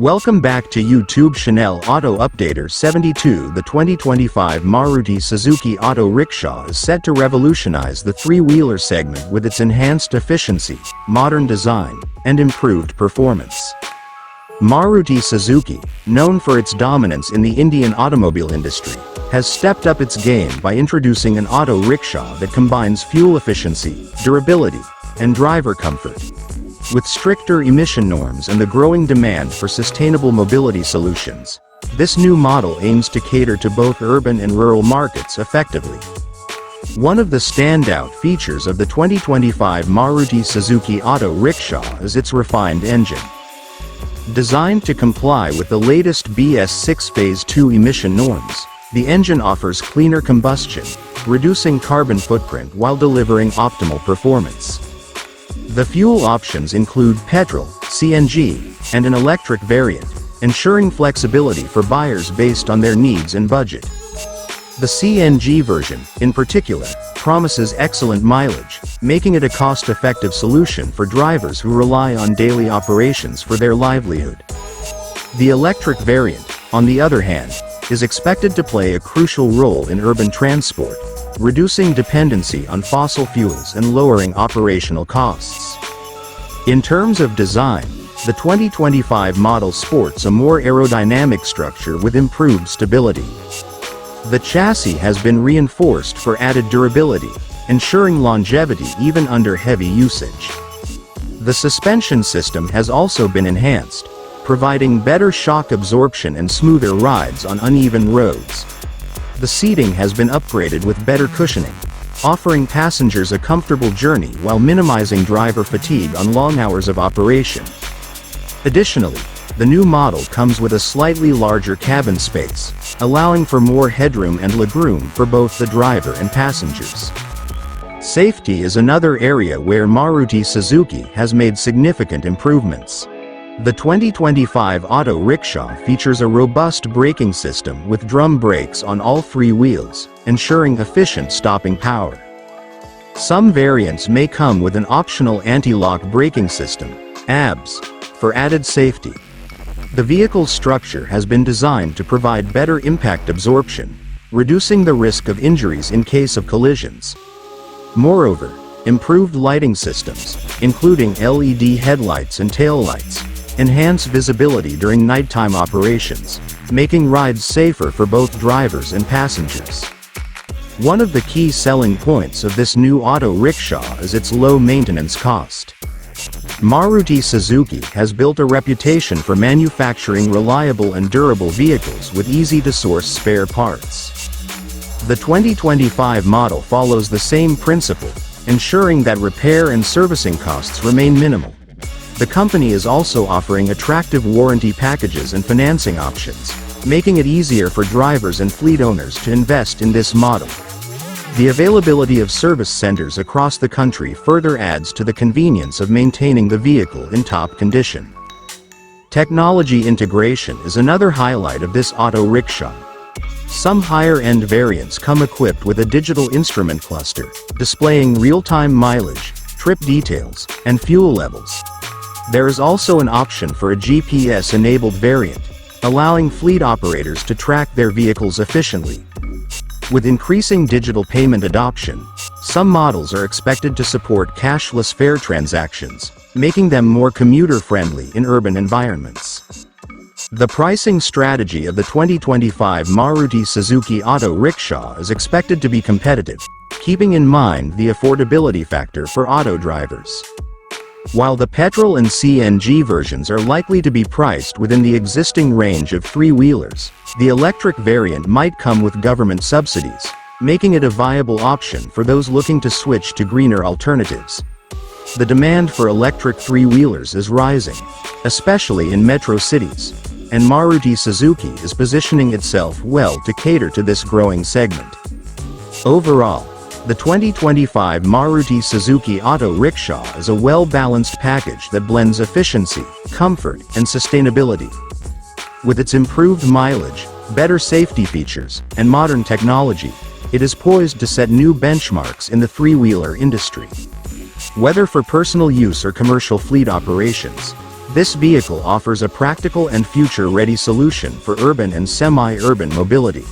Welcome back to YouTube channel Auto Updater 72. The 2025 Maruti Suzuki Auto Rickshaw is set to revolutionize the three-wheeler segment with its enhanced efficiency, modern design, and improved performance. Maruti Suzuki, known for its dominance in the Indian automobile industry, has stepped up its game by introducing an auto rickshaw that combines fuel efficiency, durability, and driver comfort. With stricter emission norms and the growing demand for sustainable mobility solutions, this new model aims to cater to both urban and rural markets effectively. One of the standout features of the 2025 Maruti Suzuki Auto Rickshaw is its refined engine. Designed to comply with the latest BS6 Phase 2 emission norms, the engine offers cleaner combustion, reducing carbon footprint while delivering optimal performance. The fuel options include petrol, CNG, and an electric variant, ensuring flexibility for buyers based on their needs and budget. The CNG version, in particular, promises excellent mileage, making it a cost-effective solution for drivers who rely on daily operations for their livelihood. The electric variant, on the other hand, is expected to play a crucial role in urban transport, reducing dependency on fossil fuels and lowering operational costs. In terms of design, the 2025 model sports a more aerodynamic structure with improved stability. The chassis has been reinforced for added durability, ensuring longevity even under heavy usage. The suspension system has also been enhanced, providing better shock absorption and smoother rides on uneven roads. The seating has been upgraded with better cushioning, offering passengers a comfortable journey while minimizing driver fatigue on long hours of operation. Additionally, the new model comes with a slightly larger cabin space, allowing for more headroom and legroom for both the driver and passengers. Safety is another area where Maruti Suzuki has made significant improvements. The 2025 Auto Rickshaw features a robust braking system with drum brakes on all three wheels, ensuring efficient stopping power. Some variants may come with an optional anti-lock braking system, ABS, for added safety. The vehicle's structure has been designed to provide better impact absorption, reducing the risk of injuries in case of collisions. Moreover, improved lighting systems, including LED headlights and taillights, enhance visibility during nighttime operations, making rides safer for both drivers and passengers. One of the key selling points of this new auto rickshaw is its low maintenance cost. Maruti Suzuki has built a reputation for manufacturing reliable and durable vehicles with easy-to-source spare parts. The 2025 model follows the same principle, ensuring that repair and servicing costs remain minimal. The company is also offering attractive warranty packages and financing options, making it easier for drivers and fleet owners to invest in this model. The availability of service centers across the country further adds to the convenience of maintaining the vehicle in top condition. Technology integration is another highlight of this auto rickshaw. Some higher-end variants come equipped with a digital instrument cluster, displaying real-time mileage, trip details, and fuel levels. There is also an option for a GPS-enabled variant, allowing fleet operators to track their vehicles efficiently. With increasing digital payment adoption, some models are expected to support cashless fare transactions, making them more commuter-friendly in urban environments. The pricing strategy of the 2025 Maruti Suzuki Auto Rickshaw is expected to be competitive, keeping in mind the affordability factor for auto drivers. While the petrol and CNG versions are likely to be priced within the existing range of three-wheelers, the electric variant might come with government subsidies, making it a viable option for those looking to switch to greener alternatives. The demand for electric three-wheelers is rising, especially in metro cities, and Maruti Suzuki is positioning itself well to cater to this growing segment. Overall, the 2025 Maruti Suzuki Auto Rickshaw is a well-balanced package that blends efficiency, comfort, and sustainability. With its improved mileage, better safety features, and modern technology, it is poised to set new benchmarks in the three-wheeler industry. Whether for personal use or commercial fleet operations, This vehicle offers a practical and future-ready solution for urban and semi-urban mobility.